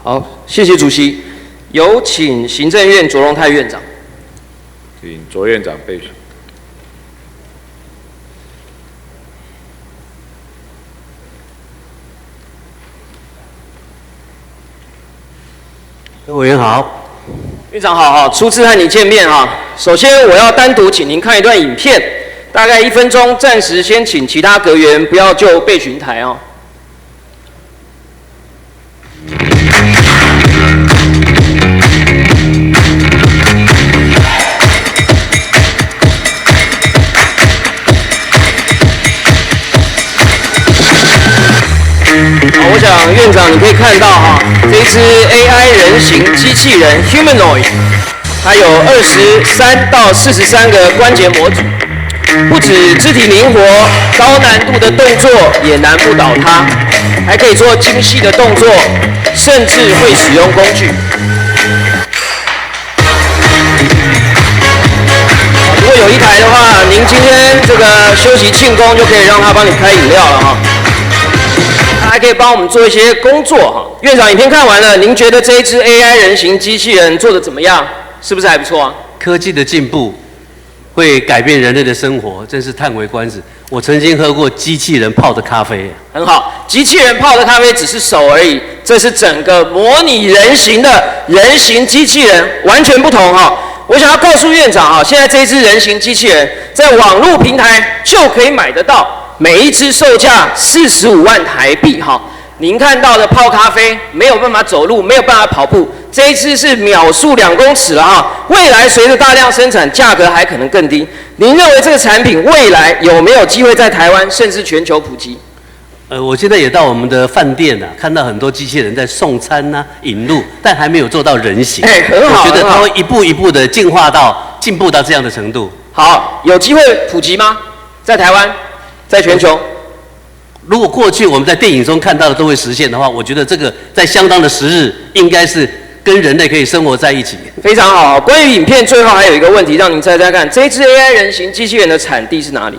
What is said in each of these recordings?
好，谢谢主席。有请行政院卓荣泰院长。请卓院长备询。各位委员好。院长好，初次和你见面哈。首先我要单独请您看一段影片，大概1分钟，暂时先请其他阁员不要就备询台哦。好，我想院长你可以看到哈，这一支 AI 人形机器人 Humanoid， 它有23到43个关节模组，不止肢体灵活，高难度的动作也难不倒它，还可以做精细的动作，甚至会使用工具。如果有一台的话，您今天这个休息庆功就可以让它帮你开饮料了哈。它还可以帮我们做一些工作哈。院长，影片看完了，您觉得这一支 AI 人形机器人做得怎么样？是不是还不错啊？科技的进步会改变人类的生活，真是叹为观止。我曾经喝过机器人泡的咖啡。很好，机器人泡的咖啡只是手而已，这是整个模拟人形的人形机器人，完全不同哈。我想要告诉院长哈，现在这一支人形机器人在网络平台就可以买得到。每一只售价45万台币哈，您看到的泡咖啡没有办法走路，没有办法跑步，这一只是秒速2公尺了哈。未来随着大量生产，价格还可能更低。您认为这个产品未来有没有机会在台湾甚至全球普及？我现在也到我们的饭店啊，看到很多机器人在送餐啊、引路，但还没有做到人形。很好，我觉得它会一步一步的进步到这样的程度。好，有机会普及吗？在台湾？在全球，如果过去我们在电影中看到的都会实现的话，我觉得这个在相当的时日，应该是跟人类可以生活在一起。非常好。关于影片最后还有一个问题，让您猜猜看，这支 AI 人形机器人的产地是哪里？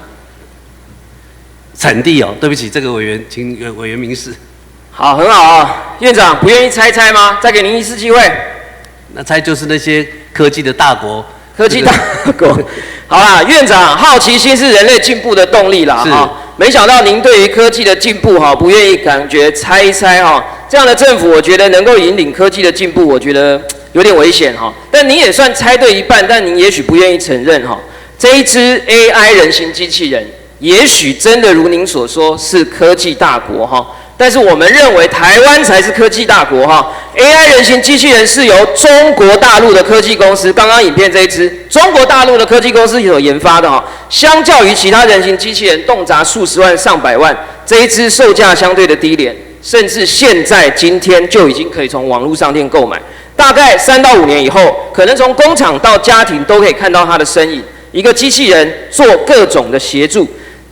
产地哦，对不起，这个委员，请委员明示。好，很好啊。院长不愿意猜猜吗？再给您一次机会。那猜就是那些科技的大国。科技大国，好啦，院长，好奇心是人类进步的动力啦，哈。没想到您对于科技的进步哈，不愿意感觉猜一猜哈，这样的政府，我觉得能够引领科技的进步，我觉得有点危险哈。但您也算猜对一半，但您也许不愿意承认哈，这一支 AI 人形机器人，也许真的如您所说是科技大国哈。但是我们认为台湾才是科技大国哈 ，AI 人形机器人是由中国大陆的科技公司，刚刚影片这一支中国大陆的科技公司所研发的哈，相较于其他人形机器人动辄数十万上百万，这一支售价相对的低廉，甚至现在今天就已经可以从网络商店购买，大概3到5年以后，可能从工厂到家庭都可以看到它的身影，一个机器人做各种的协助。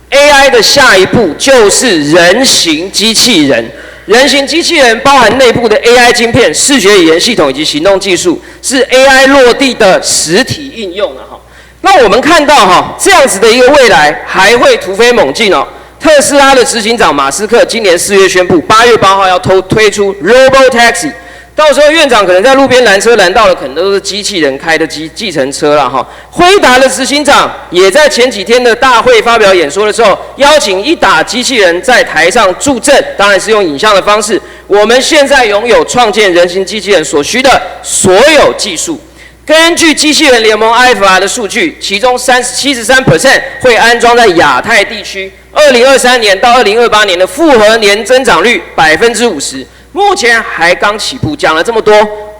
AI 的下一步就是人形机器人。人形机器人包含内部的 AI 晶片、视觉语言系统以及行动技术，是 AI 落地的实体应用了哈。那我们看到哈，这样子的一个未来还会突飞猛进哦。特斯拉的执行长马斯克今年4月宣布，8月8号要推出 Robotaxi。到时候院长可能在路边拦车拦到的，可能都是机器人开的计程车啦哈。辉达的执行长也在前几天的大会发表演说的时候，邀请一打机器人在台上助阵，当然是用影像的方式。我们现在拥有创建人形机器人所需的所有技术。根据机器人联盟 IFR 的数据，其中73% 会安装在亚太地区。2023年到2028年的复合年增长率50%。目前还刚起步，讲了这么多，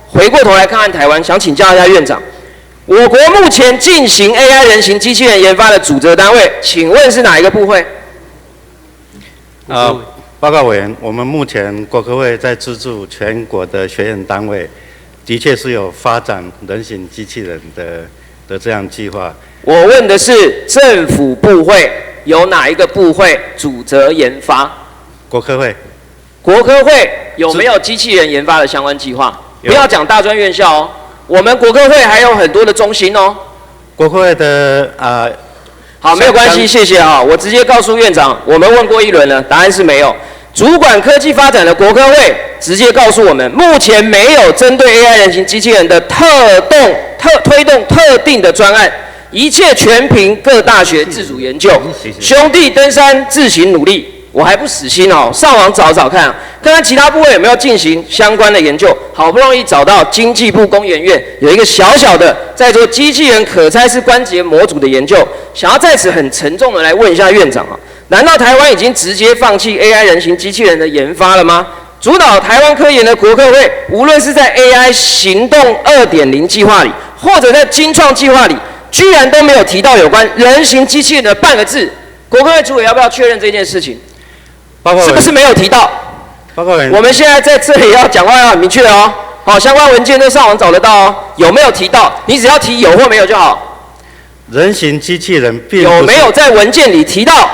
回过头来看看台湾，想请教一下院长，我国目前进行 AI 人形机器人研发的主责单位，请问是哪一个部会？报告委员，我们目前国科会在资助全国的学院单位，的确是有发展人形机器人的这样计划。我问的是政府部会有哪一个部会主责研发？国科会。国科会有没有机器人研发的相关计划？不要讲大专院校哦，我们国科会还有很多的中心哦。国科会的好，没有关系，谢谢啊。我直接告诉院长，我们问过一轮了，答案是没有。主管科技发展的国科会直接告诉我们，目前没有针对 AI 人形机器人的推动特定的专案，一切全凭各大学自主研究，兄弟登山自行努力。我还不死心哦，上网找找看，看看其他部位有没有进行相关的研究。好不容易找到经济部工研院有一个小小的在做机器人可拆式关节模组的研究，想要在此很沉重的来问一下院长啊，难道台湾已经直接放弃 AI 人形机器人的研发了吗？主导台湾科研的国科会，无论是在 AI 行动2.0计划里，或者在精创计划里，居然都没有提到有关人形机器人的半个字。国科会主委要不要确认这件事情？是不是没有提到？报告人，我们现在在这里要讲话要很明确哦。好，相关文件都上网找得到哦。有没有提到？你只要提有或没有就好。人形机器人并有没有在文件里提到？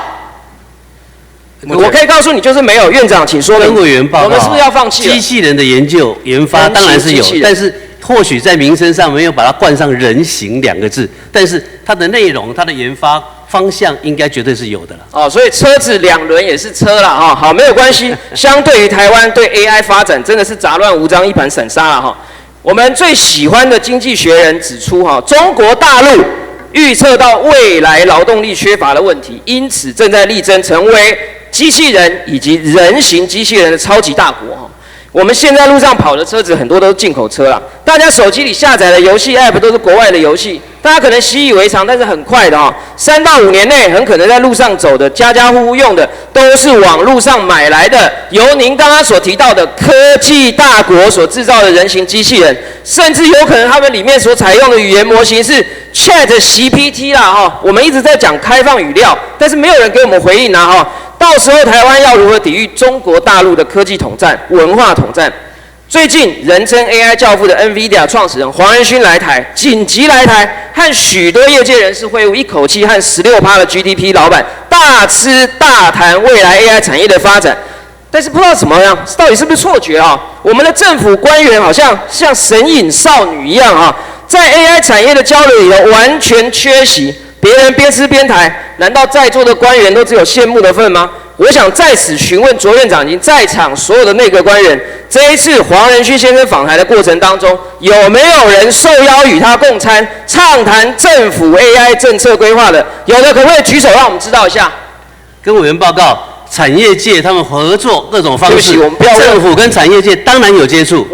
我可以告诉你，就是没有。院长，请说明。跟委员报告，我们是不是要放弃了？机器人的研究研发当然是有，但是或许在名称上没有把它冠上"人形"2个字，但是它的内容、它的研发方向应该绝对是有的了。哦，所以车子2轮也是车了哈。好，没有关系。相对于台湾对 AI 发展，真的是杂乱无章、一盘散沙了哈。我们最喜欢的《经济学人》指出哈，中国大陆预测到未来劳动力缺乏的问题，因此正在力争成为机器人以及人形机器人的超级大国哈。我们现在路上跑的车子很多都是进口车啦，大家手机里下载的游戏 App 都是国外的游戏，大家可能习以为常，但是很快的哈，3到5年内很可能在路上走的，家家户户用的都是网络上买来的，由您刚刚所提到的科技大国所制造的人形机器人，甚至有可能他们里面所采用的语言模型是 ChatGPT 啦哈。我们一直在讲开放语料，但是没有人给我们回应啊哈。到时候台湾要如何抵御中国大陆的科技统战、文化统战？最近人称 AI 教父的 NVIDIA 创始人黄仁勋来台，紧急来台，和许多业界人士会晤，一口气和16%的 GDP 老板大吃大谈未来 AI 产业的发展。但是不知道怎么样，到底是不是错觉啊？我们的政府官员好像像神隐少女一样啊，在 AI 产业的交流里头完全缺席。别人边吃边谈，难道在座的官员都只有羡慕的份吗？我想在此询问卓院长以及在场所有的内阁官员，这一次黄仁勋先生访台的过程当中，有没有人受邀与他共餐，畅谈政府 AI 政策规划的？有的可不可以举手让我们知道一下？跟委员报告，产业界他们合作各种方式，对不起，我们不要问政府跟产业界当然有接触。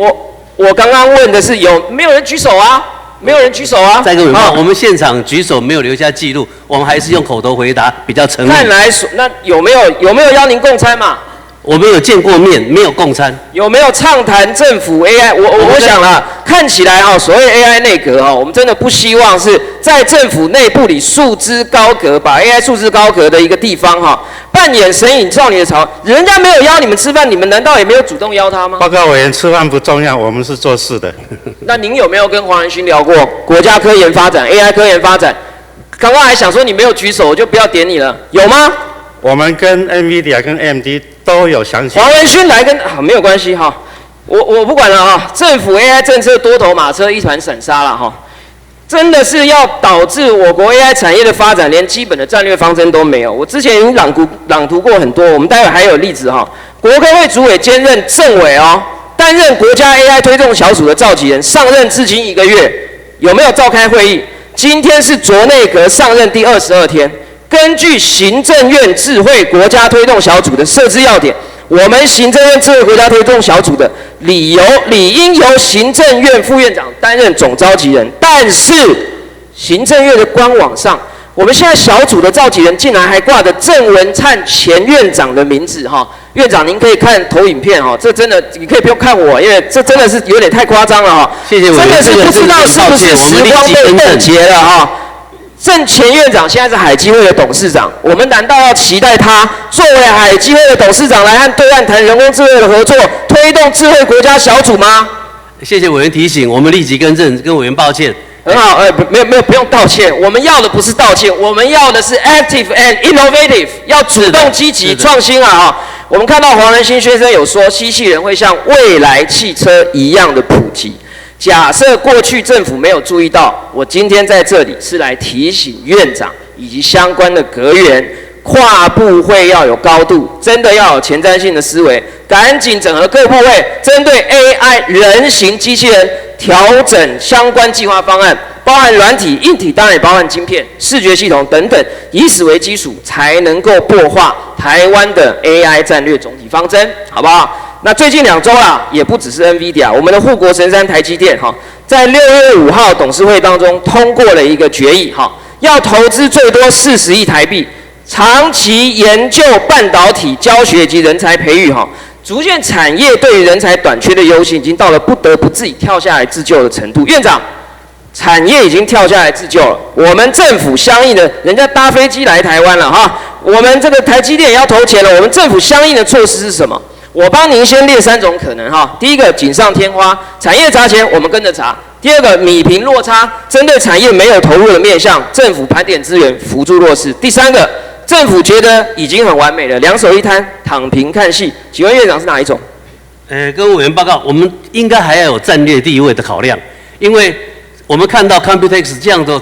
我刚刚问的是没有人举手啊？没有人举手啊！再跟委员报告，我们现场举手没有留下记录，我们还是用口头回答比较成立。看来那有没有邀您共餐嘛？我们有见过面，没有共餐。有没有畅谈政府 AI？我想了，看起来啊，所谓 AI 内阁啊，我们真的不希望是在政府内部里束之高阁，把 AI 束之高阁的一个地方哈，扮演神隐少女的巢。人家没有邀你们吃饭，你们难道也没有主动邀他吗？报告委员，吃饭不重要，我们是做事的。那您有没有跟黄仁勋聊过国家科研发展、AI 科研发展？刚刚还想说你没有举手，我就不要点你了，有吗？我们跟 NVIDIA 跟 AMD 都有详细。黄仁勋来跟没有关系哈，我不管了哈。政府 AI 政策多头马车一团散沙了哈，真的是要导致我国 AI 产业的发展连基本的战略方针都没有。我之前已经朗读过很多，我们待会还有例子哈。国科会主委兼任政委哦，担任国家 AI 推动小组的召集人，上任至今1个月，有没有召开会议？今天是卓内阁上任第22天。根据行政院智慧国家推动小组的设置要点，我们行政院智慧国家推动小组的理应由行政院副院长担任总召集人，但是行政院的官网上，我们现在小组的召集人竟然还挂着郑文灿前院长的名字哈。院长您可以看投影片哈，这真的你可以不用看我，因为这真的是有点太夸张了哈。谢谢委员，真的是不知道是不是时光被冻结了哈。郑前院长现在是海基会的董事长，我们难道要期待他作为海基会的董事长来和对岸谈人工智慧的合作，推动智慧国家小组吗？谢谢委员提醒，我们立即更正，跟委员抱歉。很好，没有，不用道歉。我们要的不是道歉，我们要的是 active and innovative， 要主动积极创新啊！哈，我们看到黄仁勋先生有说，机器人会像未来汽车一样的普及。假设过去政府没有注意到，我今天在这里是来提醒院长以及相关的阁员，跨部会要有高度，真的要有前瞻性的思维，赶紧整合各部会，针对 AI 人形机器人调整相关计划方案，包含软体、硬体，当然也包含晶片、视觉系统等等，以此为基础，才能够擘画台湾的 AI 战略总体方针，好不好？那最近2周啦，也不只是 NVIDIA， 我们的护国神山台积电在6月5号董事会当中通过了一个决议要投资最多40亿台币，长期研究半导体教学及人才培育逐渐产业对于人才短缺的忧心已经到了不得不自己跳下来自救的程度。院长，产业已经跳下来自救了，我们政府相应的，人家搭飞机来台湾了我们这个台积电也要投钱了，我们政府相应的措施是什么？我帮您先列3种可能第一个锦上添花，产业砸钱我们跟着砸；第二个弭平落差，针对产业没有投入的面向，政府盘点资源扶助弱势；第三个，政府觉得已经很完美了，两手一摊躺平看戏。请问院长是哪一种？各位委员报告，我们应该还要有战略地位的考量，因为我们看到 Computex 这样的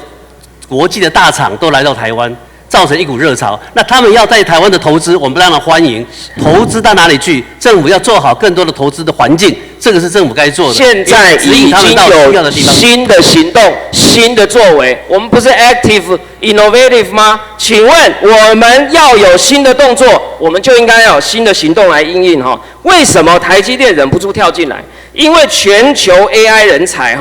国际的大厂都来到台湾，造成一股热潮。那他们要在台湾的投资，我们当然欢迎。投资到哪里去？政府要做好更多的投资的环境，这个是政府该做的。现在已经有新的行动、新的作为，我们不是 active innovative 吗？请问我们要有新的动作，我们就应该要有新的行动来因应为什么台积电忍不住跳进来？因为全球 AI 人才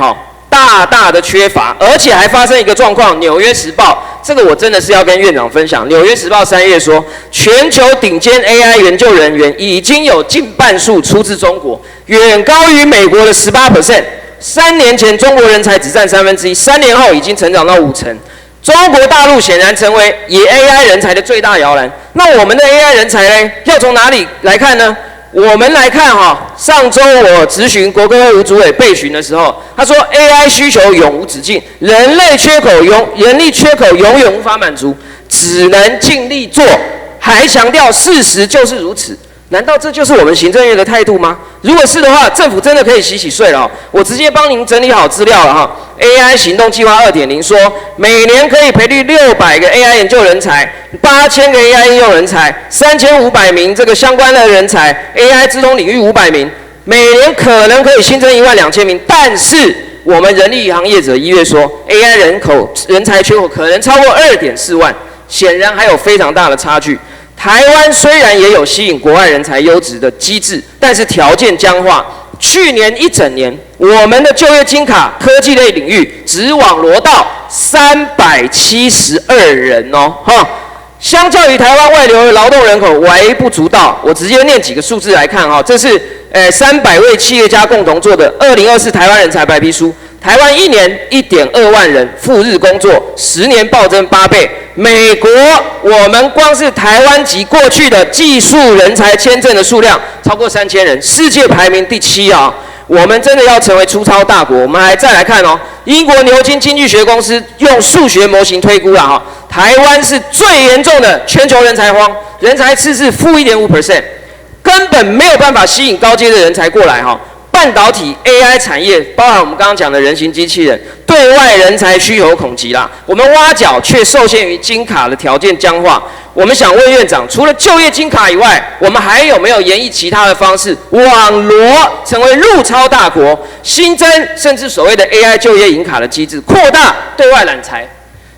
大大的缺乏，而且还发生一个状况，《纽约时报》这个我真的是要跟院长分享，《纽约时报》3月说，全球顶尖 AI 研究人员已经有近半数出自中国，远高于美国的18%。3年前中国人才只占1/3，3年后已经成长到50%。中国大陆显然成为以 AI 人才的最大摇篮。那我们的 AI 人才呢，要从哪里来看呢？我们来看上周我质询国科会吴主委备询的时候，他说 AI 需求永无止境，人力缺口永远无法满足，只能尽力做，还强调事实就是如此。难道这就是我们行政院的态度吗？如果是的话，政府真的可以洗睡了我直接帮您整理好资料了AI 行动计划 2.0 说，每年可以培育600个 AI 研究人才，8000个 AI 应用人才，3500名这个相关的人才 ，AI 资通领域500名，每年可能可以新增12000名。但是我们人力行业者1月说 ，AI 人才缺口可能超过2.4万，显然还有非常大的差距。台湾虽然也有吸引国外人才优质的机制，但是条件僵化。去年1整年，我们的就业金卡科技类领域只网罗到372人相较于台湾外流的劳动人口微不足道。我直接念几个数字来看这是300位企业家共同做的2024台湾人才白皮书。台湾1年1.2万人赴日工作，10年暴增8倍。美国，我们光是台湾籍过去的技术人才签证的数量超过3000人，世界排名第7我们真的要成为粗糙大国。我们还再来看英国牛津经济学公司用数学模型推估了台湾是最严重的全球人才荒，人才赤字-1.5%，根本没有办法吸引高阶的人才过来半导体 AI 产业，包含我们刚刚讲的人形机器人，对外人才需求恐急啦。我们挖角却受限于金卡的条件僵化。我们想问院长，除了就业金卡以外，我们还有没有研议其他的方式，网罗成为入超大国，新增甚至所谓的 AI 就业银卡的机制，扩大对外揽才？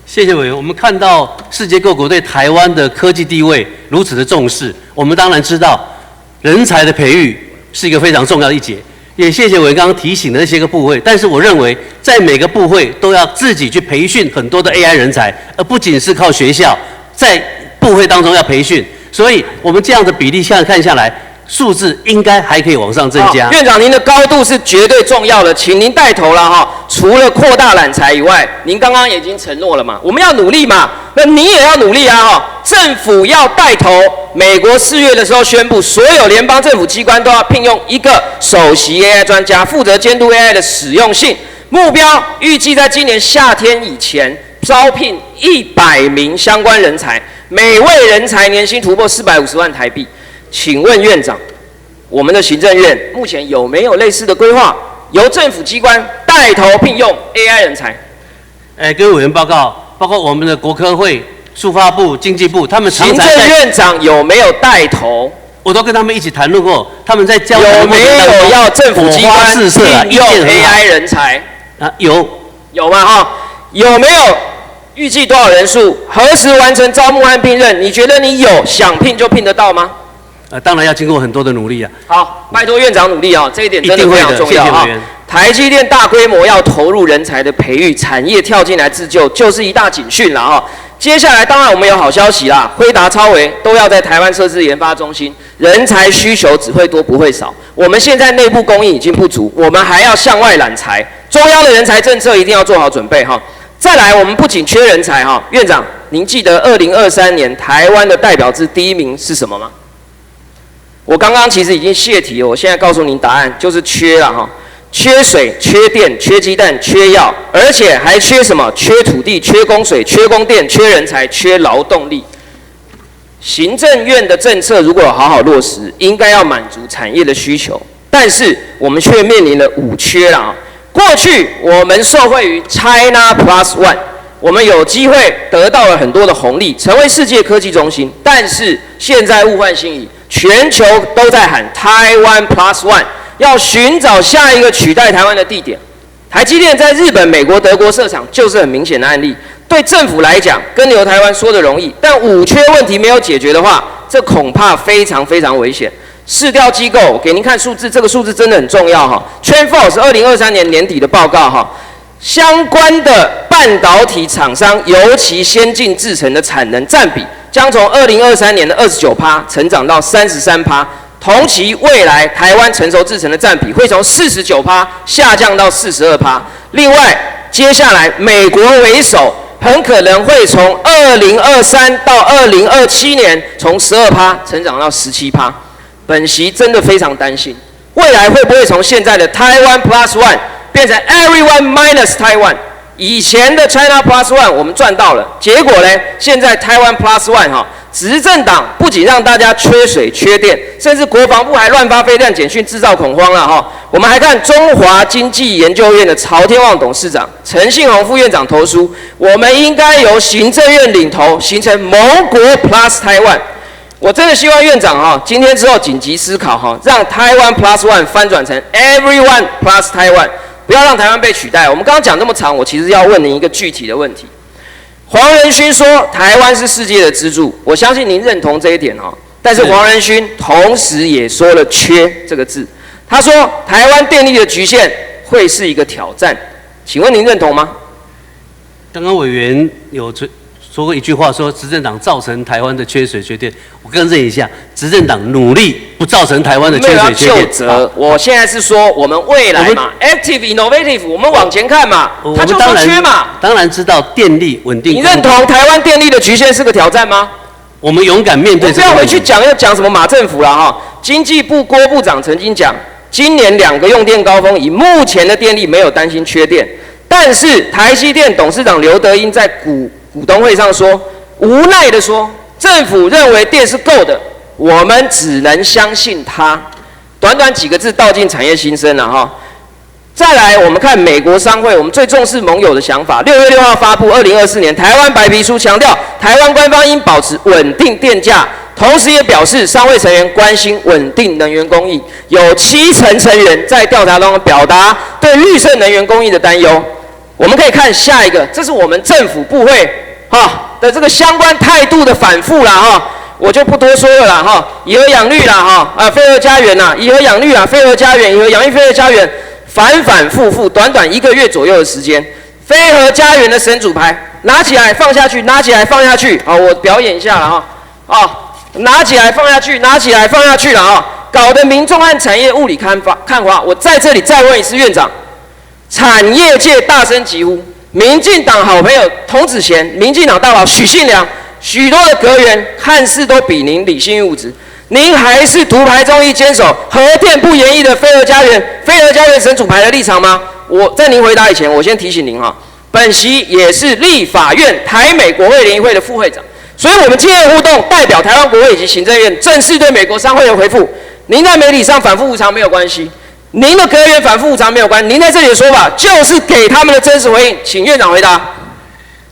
谢谢委员。我们看到世界各国对台湾的科技地位如此的重视，我们当然知道人才的培育是一个非常重要的一节。也谢谢委员刚刚提醒的那些个部会，但是我认为在每个部会都要自己去培训很多的 AI 人才，而不仅是靠学校，在部会当中要培训。所以我们这样的比例现在看下来，数字应该还可以往上增加。院长，您的高度是绝对重要的，请您带头了除了扩大揽才以外，您刚刚已经承诺了嘛，我们要努力嘛，那你也要努力政府要带头。美国4月的时候宣布，所有联邦政府机关都要聘用一个首席 AI 专家，负责监督 AI 的使用性。目标预计在今年夏天以前招聘100名相关人才，每位人才年薪突破450万台币。请问院长，我们的行政院目前有没有类似的规划，由政府机关带头聘用 AI 人才？各位委员报告，包括我们的国科会数发部、经济部，他们常行常政院长有没有带头？我都跟他们一起谈论过，他们在交有没有要政府机关试射啊，聘用 AI 人才？啊，有吗？哈，有没有预计多少人数？何时完成招募和聘任？你觉得你有想聘就聘得到吗？当然要经过很多的努力啊。好，拜托院长努力啊，这一点真的非常重要啊。台积电大规模要投入人才的培育，产业跳进来自救，就是一大警讯了哈。接下来当然我们有好消息啦，辉达、超微都要在台湾设置研发中心，人才需求只会多不会少。我们现在内部供应已经不足，我们还要向外揽才，中央的人才政策一定要做好准备哈。再来，我们不仅缺人才哈，院长，您记得2023年台湾的代表制第1名是什么吗？我刚刚其实已经泄题了，我现在告诉您答案，就是缺了哈。缺水、缺电、缺鸡蛋、缺药，而且还缺什么？缺土地、缺供水、缺供电、缺人才、缺劳动力。行政院的政策如果好好落实，应该要满足产业的需求，但是我们却面临了5缺啦。过去我们受惠于 China Plus One， 我们有机会得到了很多的红利，成为世界科技中心。但是现在物换星移，全球都在喊 Taiwan Plus One。要寻找下一个取代台湾的地点，台积电在日本、美国、德国设厂就是很明显的案例。对政府来讲，跟留台湾说的容易，但5缺问题没有解决的话，这恐怕非常非常危险。市调机构给您看数字，这个数字真的很重要哈。TrendForce 2023年年底的报告哈，相关的半导体厂商，尤其先进制程的产能占比，将从2023年的29%成长到33%。同期未来台湾成熟制程的占比会从49%下降到42%。另外，接下来美国为首，很可能会从2023到2027年从12%成长到17%。本席真的非常担心，未来会不会从现在的 Taiwan Plus One 变成 Everyone Minus Taiwan？以前的 China Plus One 我们赚到了，结果呢？现在 Taiwan Plus One 哈。执政党不仅让大家缺水、缺电，甚至国防部还乱发飞弹简讯，制造恐慌了哈。我们还看中华经济研究院的曹天旺董事长、陈信宏副院长投书，我们应该由行政院领头，形成盟国 Plus Taiwan。我真的希望院长哈，今天之后紧急思考哈，让 Taiwan Plus One 翻转成 Everyone Plus Taiwan， 不要让台湾被取代。我们刚刚讲那么长，我其实要问您一个具体的问题。黄仁勋说台湾是世界的支柱，我相信您认同这一点哈。但是黄仁勋同时也说了“缺”这个字，他说台湾电力的局限会是一个挑战，请问您认同吗？刚刚委员有说过一句话，说执政党造成台湾的缺水缺电。我更正一下，执政党努力不造成台湾的缺水缺电。没有要就责，我现在是说我们未来嘛 ，active innovative， 我们往前看嘛，他就说缺嘛。当然知道电力稳定。你认同台湾电力的局限是个挑战吗？我们勇敢面对这个问题。不要回去讲要讲什么马政府了哈。经济部郭部长曾经讲，今年2个用电高峰，以目前的电力没有担心缺电，但是台积电董事长刘德音在股东会上说，无奈的说，政府认为电是够的，我们只能相信他。短短几个字道尽产业心声了哈。再来，我们看美国商会，我们最重视盟友的想法。6月6号发布2024年台湾白皮书，强调台湾官方应保持稳定电价，同时也表示商会成员关心稳定能源供应。有70%成员在调查中表达对绿色能源供应的担忧。我们可以看下一个，这是我们政府部会的这个相关态度的反复啦哈，我就不多说了啦哈。以核养绿啦哈，飞核家园啦，以核养绿啦，飞核家园，以核养绿，飞核家园。反反复复，短短1个月左右的时间，飞核家园的神主牌拿起来放下去，拿起来放下去，我表演一下了哈，拿起来放下去，拿起来放下去了哈，搞得民众和产业雾里看花。我在这里再问一次院长，产业界大声疾呼，民进党好朋友童子贤、民进党大佬许信良，许多的阁员看似都比您理性务实。您还是独排众议，坚守核电不延役的飞核家园神主牌的立场吗？我在您回答以前，我先提醒您哈，本席也是立法院台美国会联谊会的副会长，所以我们今天的互动代表台湾国会以及行政院正式对美国商会的回复。您在媒体上反复无常没有关系，您的阁员反复无常没有关系，您在这里的说法就是给他们的真实回应，请院长回答。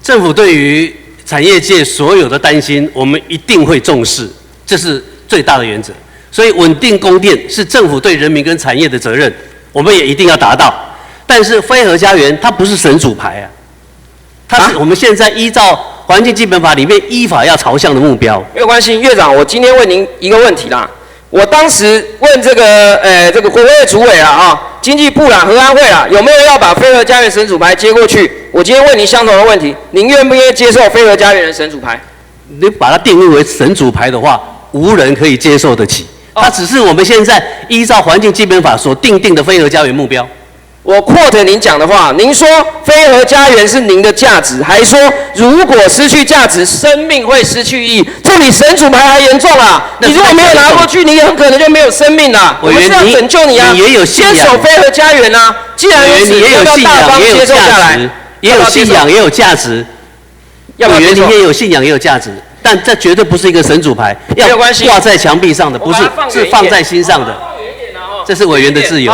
政府对于产业界所有的担心，我们一定会重视，这是最大的原则。所以稳定供电是政府对人民跟产业的责任，我们也一定要达到。但是非核家园它不是神主牌啊，它是我们现在依照环境基本法里面依法要朝向的目标。没有关系，院长，我今天问您一个问题啦。我当时问这个国会主委啦经济部啦、核安会啦，有没有要把非核家园神主牌接过去？我今天问您相同的问题，您愿不愿意接受非核家园的神主牌？你把它定义为神主牌的话，无人可以接受得起。它只是我们现在依照环境基本法所定的非核家园目标。我 quote 您讲的话，您说非核家园是您的价值，还说如果失去价值，生命会失去意义。这比神主牌还严重啊！你如果没有拿过去，你很可能就没有生命了。我们是要拯救你啊！你也有信仰，坚守非核家园啊！既然如此，你也有信仰，也有价值，也有信仰，也有价值。委员，你也有信仰，也有价值，但这绝对不是一个神主牌，要挂在墙壁上的，不是，是放在心上的。这是委员的自由。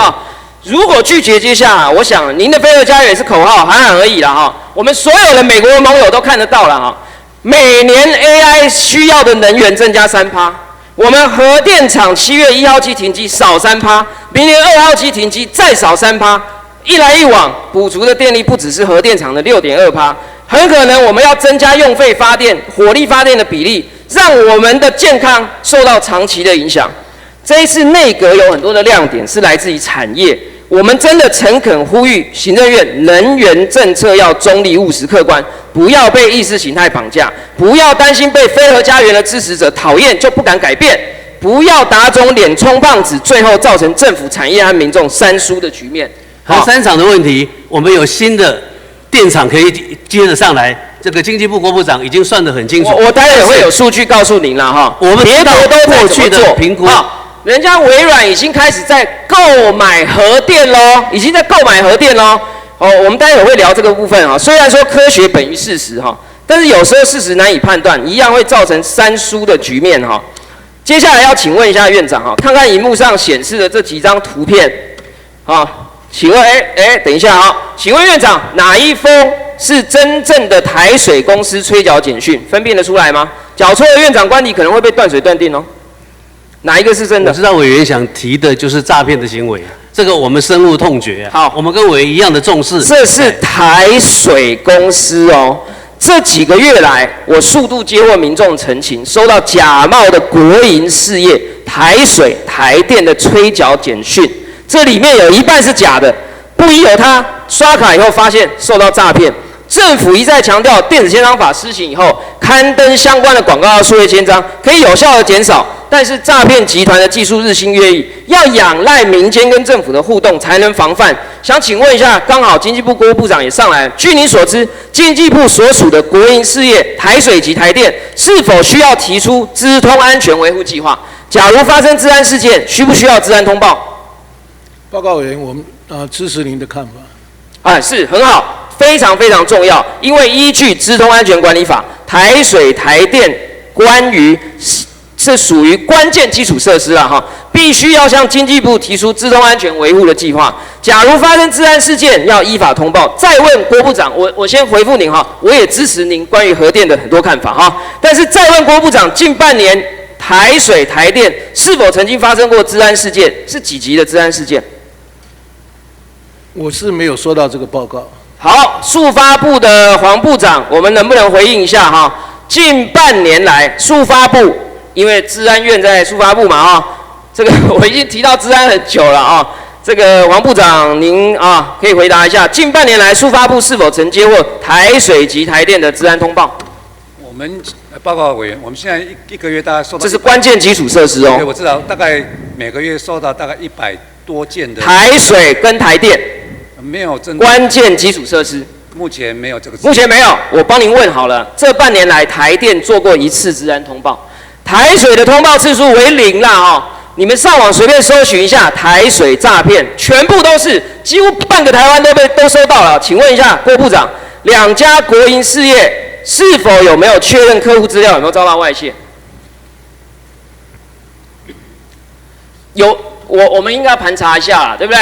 如果拒绝接下，我想您的非核家园是口号，喊喊而已啦我们所有的美国盟友都看得到了每年 AI 需要的能源增加3%，我们核电厂7月1号机停机少3%，明年2号机停机再少3%，一来一往补足的电力不只是核电厂的6.2%，很可能我们要增加用废发电、火力发电的比例，让我们的健康受到长期的影响。这一次内阁有很多的亮点是来自于产业。我们真的诚恳呼吁行政院能源政策要中立、务实、客观，不要被意识形态绑架，不要担心被非核家园的支持者讨厌就不敢改变，不要打肿脸充胖子，最后造成政府、产业和民众三输的局面。核三厂的问题，我们有新的电厂可以接着上来，这个经济部郭部长已经算得很清楚。我待会会有数据告诉您了我们别国都过去的评估。人家微软已经开始在购买核电喽，已经在购买核电喽。我们待会会聊这个部分虽然说科学本于事实但是有时候事实难以判断，一样会造成三输的局面接下来要请问一下院长看看荧幕上显示的这几张图片请问等一下请问院长哪一封是真正的台水公司催缴简讯？分辨得出来吗？缴错的院长官邸可能会被断水断电哪一个是真的？我知道委员想提的就是诈骗的行为，这个我们深恶痛绝好，我们跟委员一样的重视。这是台水公司这几个月来，我数度接获民众陈情，收到假冒的国营事业台水、台电的催缴简讯，这里面有一半是假的，不疑有他。刷卡以后发现受到诈骗。政府一再强调，电子签章法施行以后，刊登相关的广告数位签章可以有效的减少，但是诈骗集团的技术日新月异，要仰赖民间跟政府的互动才能防范。想请问一下，刚好经济部郭部长也上来，据您所知，经济部所属的国营事业台水及台电是否需要提出资通安全维护计划？假如发生治安事件，需不需要治安通报？报告委员，我们支持您的看法。是很好。非常非常重要，因为依据《资通安全管理法》，台水、台电关于是属于关键基础设施了必须要向经济部提出资通安全维护的计划。假如发生治安事件，要依法通报。再问郭部长，我先回复您我也支持您关于核电的很多看法但是再问郭部长，近半年台水、台电是否曾经发生过治安事件？是几级的治安事件？我是没有收到这个报告。好，速发部的黄部长，我们能不能回应一下近半年来，速发部因为治安院在速发部嘛这个我已经提到治安很久了这个黄部长您可以回答一下，近半年来速发部是否曾接获台水及台电的治安通报？我们报告委员，我们现在一个月大概收到，这是关键基础设施对，我知道，大概每个月收到大概100多件的台水跟台电。没有关键基础设施，目前没有这个。目前没有，我帮您问好了。这半年来，台电做过1次治安通报，台水的通报次数为0啦你们上网随便搜寻一下台水诈骗，全部都是，几乎半个台湾都收到了。请问一下郭部长，2家国营事业是否有没有确认客户资料有没有遭到外泄？有。我们应该盘查一下，对不对？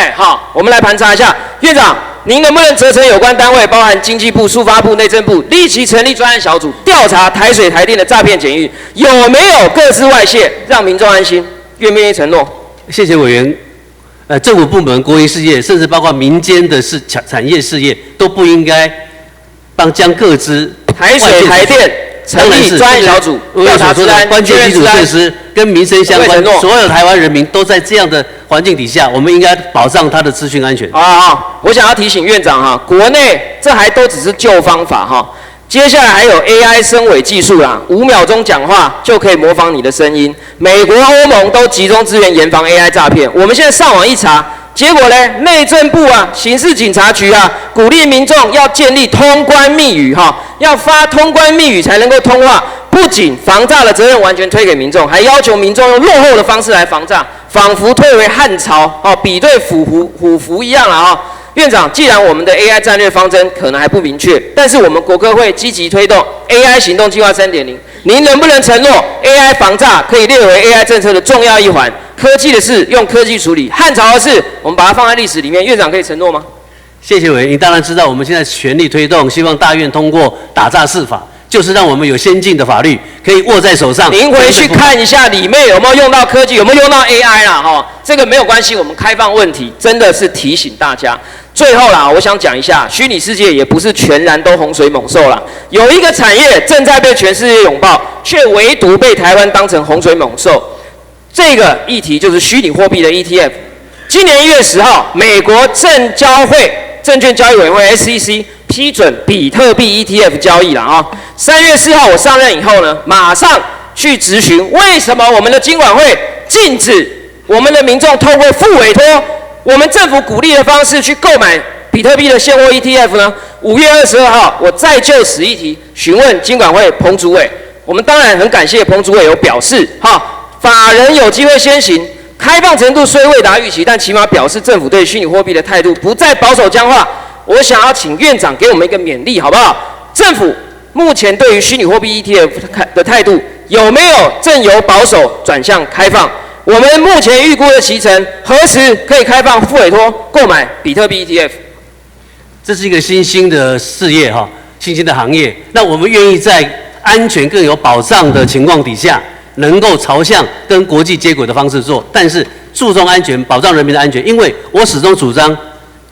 我们来盘查一下。院长，您能不能责成有关单位，包含经济部、数发部、内政部，立即成立专案小组，调查台水台电的诈骗检域有没有各自外泄，让民众安心？愿不愿意承诺？谢谢委员。政府部门、国营事业，甚至包括民间的产业事业，都不应该将各自台水台电成立专案小组，调查治安、关键基础设施跟民生相关，所有台湾人民都在这样的环境底下，我们应该保障他的资讯安全。我想要提醒院长哈，国内这还都只是旧方法哈。接下来还有 AI 声伪技术啦，5秒钟讲话就可以模仿你的声音。美国、欧盟都集中资源严防 AI 诈骗。我们现在上网一查，结果呢，内政部啊、刑事警察局啊，鼓励民众要建立通关密语哈，要发通关密语才能够通话。不仅防诈的责任完全推给民众，还要求民众用落后的方式来防诈，仿佛退回汉朝哦，比对虎符一样了哈。院长，既然我们的 AI 战略方针可能还不明确，但是我们国科会积极推动 AI 行动计划3.0，您能不能承诺 AI 防诈可以列为 AI 政策的重要一环？科技的事用科技处理，汉朝的事我们把它放在历史里面，院长可以承诺吗？谢谢委员，您当然知道，我们现在全力推动，希望大院通过打诈释法，就是让我们有先进的法律可以握在手上。您回去看一下里面有没有用到科技，有没有用到 AI 啦？哈，这个没有关系，我们开放问题，真的是提醒大家。最后啦，我想讲一下，虚拟世界也不是全然都洪水猛兽啦。有一个产业正在被全世界拥抱，却唯独被台湾当成洪水猛兽。这个议题就是虚拟货币的 ETF。今年1月10号，美国证券交易委员会 SEC 批准比特币 ETF 交易了啊。3月4号我上任以后呢，马上去质询为什么我们的金管会禁止我们的民众透过副委托。我们政府鼓励的方式去购买比特币的现货 ETF 呢？5月22号，我再就此议题询问金管会彭主委，我们当然很感谢彭主委有表示，法人有机会先行，开放程度虽未达预期，但起码表示政府对虚拟货币的态度不再保守僵化。我想要请院长给我们一个勉励，好不好？政府目前对于虚拟货币 ETF 的态度有没有正由保守转向开放？我们目前预估的期程，何时可以开放副委托购买比特币 ETF？ 这是一个新兴的事业哈，新兴的行业。那我们愿意在安全更有保障的情况底下，能够朝向跟国际接轨的方式做，但是注重安全，保障人民的安全。因为我始终主张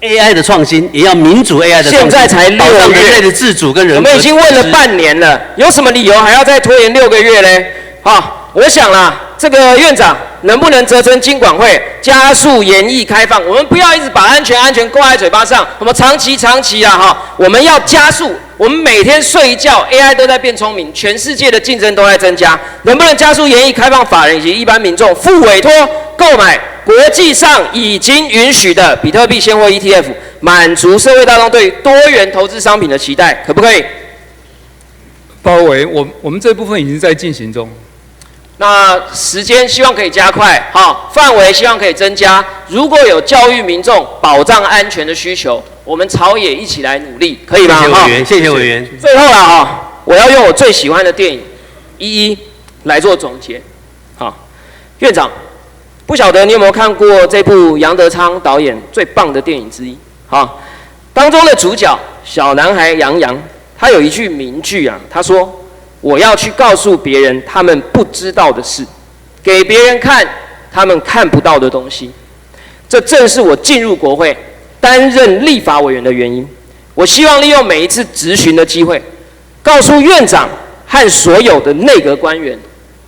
AI 的创新，也要民主 AI 的创新，现在才6保障人类的自主跟人格。我们已经问了半年了，有什么理由还要再拖延6个月呢？我想啦，这个院长能不能责成金管会加速研议开放？我们不要一直把安全挂在嘴巴上，我们长期我们要加速。我们每天睡一觉 ，AI 都在变聪明，全世界的竞争都在增加，能不能加速研议开放法人以及一般民众副委托购买国际上已经允许的比特币现货 ETF， 满足社会大众对多元投资商品的期待，可不可以？报告委员，我们这部分已经在进行中。那时间希望可以加快，范围希望可以增加。如果有教育民众保障安全的需求，我们朝野一起来努力，可以吗？谢谢委员，谢谢委员。最后啦，我要用我最喜欢的电影一一来做总结。院长，不晓得你有没有看过这部杨德昌导演最棒的电影之一？当中的主角小男孩杨洋，他有一句名句啊，他说：“我要去告诉别人他们不知道的事，给别人看他们看不到的东西。”这正是我进入国会担任立法委员的原因。我希望利用每一次质询的机会，告诉院长和所有的内阁官员，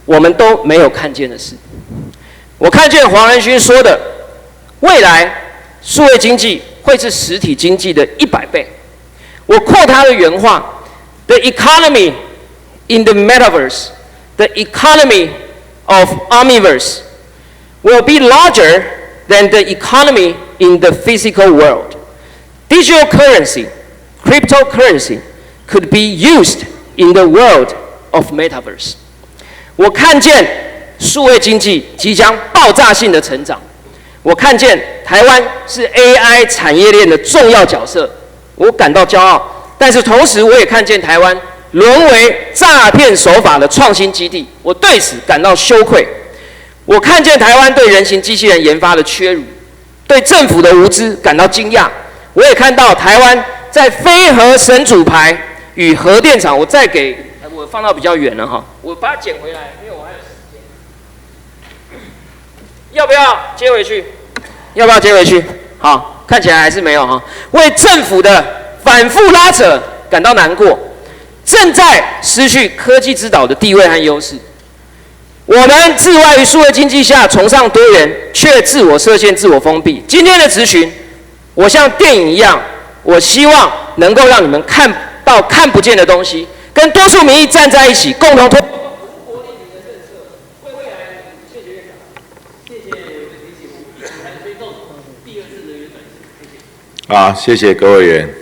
我们都没有看见的事。我看见黄仁勋说的，未来数位经济会是实体经济的100倍。我扩他的原话 ：The economy in the metaverse, the economy of Omniverse, will be larger than the economy in the physical world. Digital currency, cryptocurrency, could be used in the world of metaverse. 我看见数位经济即将爆炸性的成长，我看见台湾是 AI 产业链的重要角色，我感到骄傲。但是同时，我也看见台湾沦为诈骗手法的创新基地，我对此感到羞愧。我看见台湾对人形机器人研发的缺如，对政府的无知感到惊讶。我也看到台湾在非核神主牌与核电厂，我再给我放到比较远了哈，我把它捡回来，因为我还有时间。要不要接回去？要不要接回去？好，看起来还是没有哈。为政府的反复拉扯感到难过，正在失去科技之岛的地位和优势。我们自外于数位经济下崇尚多元，却自我设限、自我封闭。今天的质询，我像电影一样，我希望能够让你们看到看不见的东西，跟多数民意站在一起，共同推。好，谢谢各位委员。